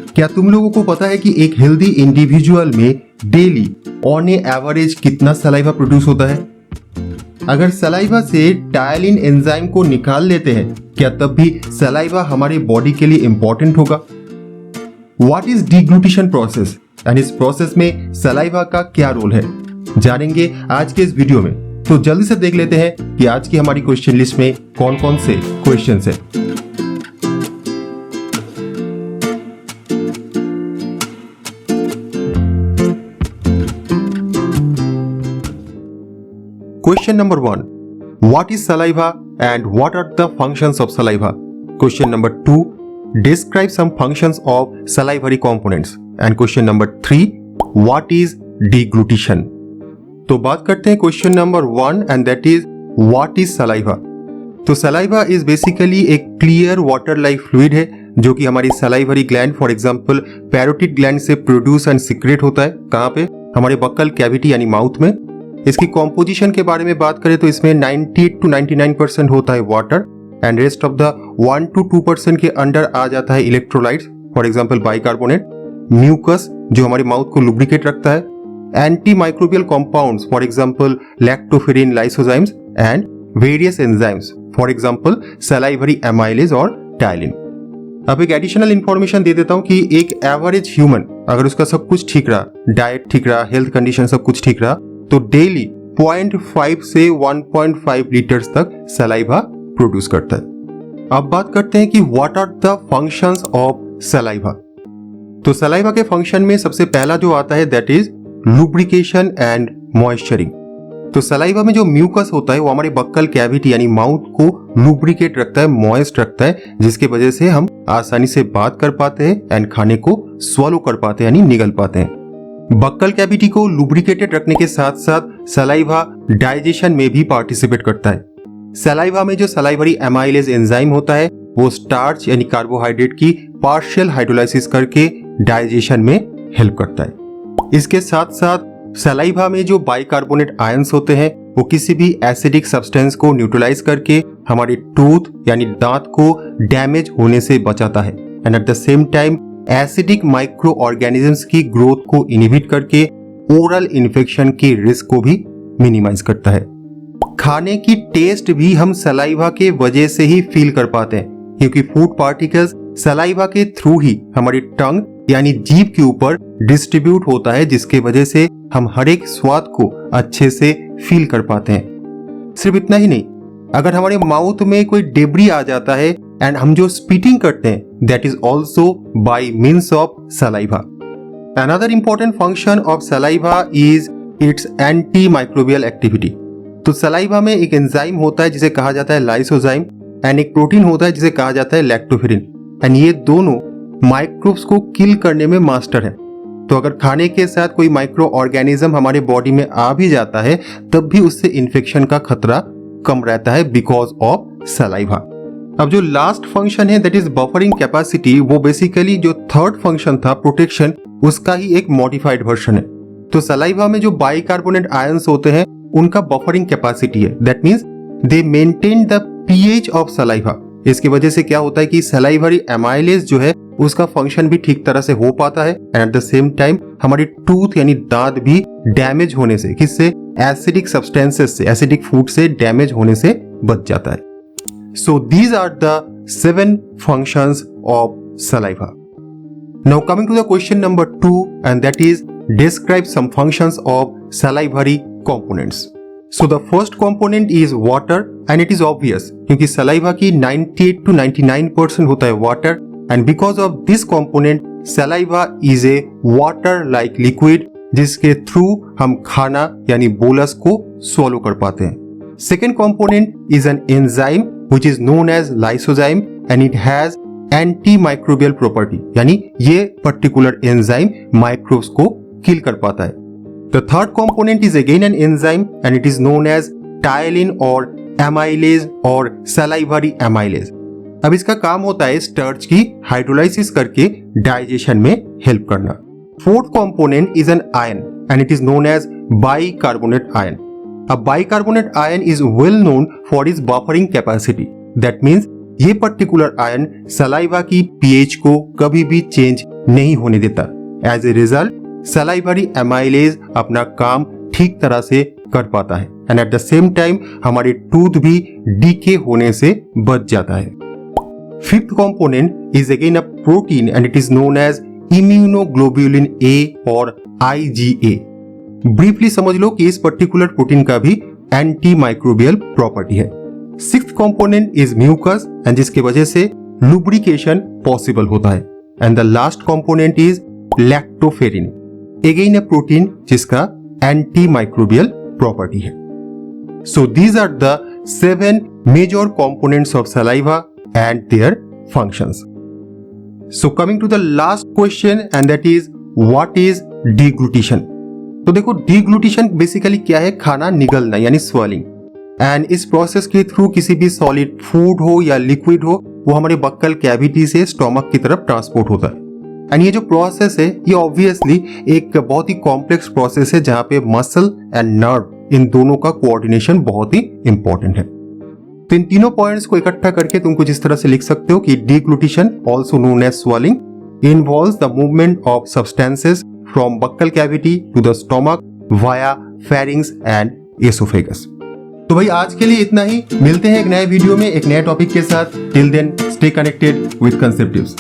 क्या तुम लोगों को पता है कि एक हेल्दी इंडिविजुअल में डेली ऑन ए एवरेज कितना सलाइवा प्रोड्यूस होता है? अगर सलाइवा से टायलिन एंजाइम को निकाल लेते हैं, क्या तब भी सलाइवा हमारे बॉडी के लिए इंपॉर्टेंट होगा? व्हाट इज डिग्लूटिशन प्रोसेस एंड इस प्रोसेस में सलाइवा का क्या रोल है, जानेंगे आज के इस वीडियो में। तो जल्दी से देख लेते हैं कि आज की हमारी क्वेश्चन लिस्ट में कौन कौन से क्वेश्चंस हैं। Question number 1. What is saliva and what are the functions of saliva? Question number 2. Describe some functions of salivary components. And question number 3. What is deglutition? तो बात करते हैं question number 1 and that is what is saliva? तो saliva is basically एक clear water like fluid है जो कि हमारी salivary gland for example parotid gland से produce and secrete होता है। कहाँ पे? हमारे बक्कल कैविटी यानी माउथ में। इसकी कॉम्पोजिशन के बारे में बात करें तो इसमें 90 to 99% होता है water and rest of the 1 to 2% के अंडर आ जाता है electrolytes for example bicarbonate, mucus जो हमारे माउथ को लुब्रिकेट रखता है, anti microbial compounds for example lactoferrin lysozymes and various enzymes for example salivary amylase और टायलिन। अब एक एडिशनल इंफॉर्मेशन दे देता हूं कि एक एवरेज ह्यूमन अगर उसका सब कुछ ठीक रहा, डाइट ठीक रहा, हेल्थ कंडीशन सब कुछ ठीक रहा, तो डेली 0.5 से 1.5 लीटर्स तक सलाइवा प्रोड्यूस करता है। अब बात करते हैं कि what are the functions of saliva. तो सलाइवा के फंक्शन में सबसे पहला जो आता है that is lubrication and moisturing. तो सलाइवा में जो म्यूकस होता है वो हमारे बक्कल कैविटी यानी माउथ को लुब्रिकेट रखता है, मॉइस्ट रखता है, जिसकी वजह से हम आसानी से बात कर पाते हैं एंड खाने को स्वलो कर पाते हैं यानी निगल पाते हैं। बक्कल कैविटी को लुब्रिकेटेड रखने के साथ साथ सलाइवा डाइजेशन में भी पार्टिसिपेट करता है। सलाइवा में जो सलाइवरी एमाइलेज एंजाइम होता है वो स्टार्च यानी कार्बोहाइड्रेट की पार्शियल हाइड्रोलाइसिस करके डाइजेशन में हेल्प करता है। इसके साथ साथ सलाइवा में जो बाइकार्बोनेट आयंस होते हैं वो किसी भी एसिडिक सब्सटेंस को न्यूट्रलाइज करके हमारी टूथ यानी दांत को डैमेज होने से बचाता है and at the same time acidic micro organisms की ग्रोथ को इनहिबिट करके ओरल इन्फेक्शन की रिस्क को भी मिनिमाइज करता है। खाने की टेस्ट भी हम सलाइवा के वजह से ही फील कर पाते हैं क्योंकि फूड पार्टिकल्स सलाइवा के थ्रू ही हमारी टंग यानी जीभ के ऊपर डिस्ट्रीब्यूट होता है, जिसके वजह से हम हर एक स्वाद को अच्छे से फील कर पाते हैं। सिर्फ इतना ही नहीं, अगर हमारे माउथ में कोई डेब्री आ जाता है एंड हम जो स्पीटिंग करते हैं that is also bye means of saliva. Another important function of saliva is it's anti microbial activity. तो सलाइवा में एक एंजाइम होता है जिसे कहा जाता है लाइसोजाइम एंड एक प्रोटीन होता है जिसे कहा जाता है लैक्टोफेरिन एंड ये दोनों माइक्रोब्स को किल करने में मास्टर है। तो अगर खाने के साथ कोई माइक्रो ऑर्गेनिज्म हमारे बॉडी में आ भी जाता है तब भी उससे इन्फेक्शन का खतरा कम रहता है बिकॉज ऑफ सलाइवा। अब जो लास्ट फंक्शन है दैट इज बफरिंग कैपेसिटी, वो बेसिकली जो थर्ड फंक्शन था प्रोटेक्शन, उसका ही एक मॉडिफाइड वर्जन है। तो सलाइवा में जो बाइकार्बोनेट आयंस होते हैं उनका बफरिंग कैपेसिटी है, that means they maintain the pH of saliva. इसकी वजह से क्या होता है कि सलाइवरी एमाइलेज जो है उसका फंक्शन भी ठीक तरह से हो पाता है and at the same time हमारी टूथ यानी दांत भी डैमेज होने से, किससे, एसिडिक सब्सटेंसेस से, एसिडिक फूड से डैमेज होने से बच जाता है। So these are the 7 functions of saliva. Now coming to the question number 2 and that is describe some functions of salivary components. So the first component is water and it is obvious क्योंकि saliva की 98 to 99% होता है water and because of this component saliva is a water like liquid जिसके through हम खाना यानी bolus को swallow कर पाते हैं। Second component is an enzyme which is known as lysozyme and it has antimicrobial property, यानी ये particular enzyme microbes को kill कर पाता है। The third component is again an enzyme and it is known as tyalin or amylase or salivary amylase। अब इसका काम होता है स्टार्च की हाइड्रोलाइसिस करके डाइजेशन में हेल्प करना। Fourth component is an ion and it is known as bicarbonate ion। A bicarbonate ion is well known for its buffering capacity. That means ये पर्टिकुलर आयन सलाइवा की pH को कभी भी change नहीं होने देता। As a result salivary amylase अपना काम ठीक तरह से कर पाता है and at the same time हमारे टूथ भी डीके होने से बच जाता है। Fifth component is again a protein and it is known as immunoglobulin A और IgA। ब्रीफली समझ लो कि इस पर्टिकुलर प्रोटीन का भी एंटी माइक्रोबियल प्रॉपर्टी है। Sixth component is mucus and जिसके वजह से लुब्रिकेशन पॉसिबल होता है। And the last component is lactoferrin, again a protein जिसका एंटी माइक्रोबियल प्रॉपर्टी है। So these are the 7 major components of saliva and their functions. So coming to the last question and that is what is deglutition. तो देखो deglutition basically क्या है, खाना निगलना यानी swallowing. And इस प्रोसेस के थ्रू किसी भी सॉलिड फूड हो या लिक्विड हो वो हमारे बक्कल कैविटी से स्टोमक की तरफ ट्रांसपोर्ट होता है। एंड ये जो प्रोसेस है ये ऑब्वियसली एक बहुत ही कॉम्प्लेक्स प्रोसेस है जहां पे मसल एंड नर्व इन दोनों का कोऑर्डिनेशन बहुत ही इंपॉर्टेंट है। तो इन तीनों पॉइंट्स को इकट्ठा करके तुम कुछ इस तरह से लिख सकते हो कि deglutition also known as swallowing involves the movement of substances from buccal cavity to the stomach via pharynx and oesophagus. तो भाई आज के लिए इतना ही, मिलते हैं एक नए वीडियो में एक नए टॉपिक के साथ। Till then stay connected with कंसेप्टिव्स।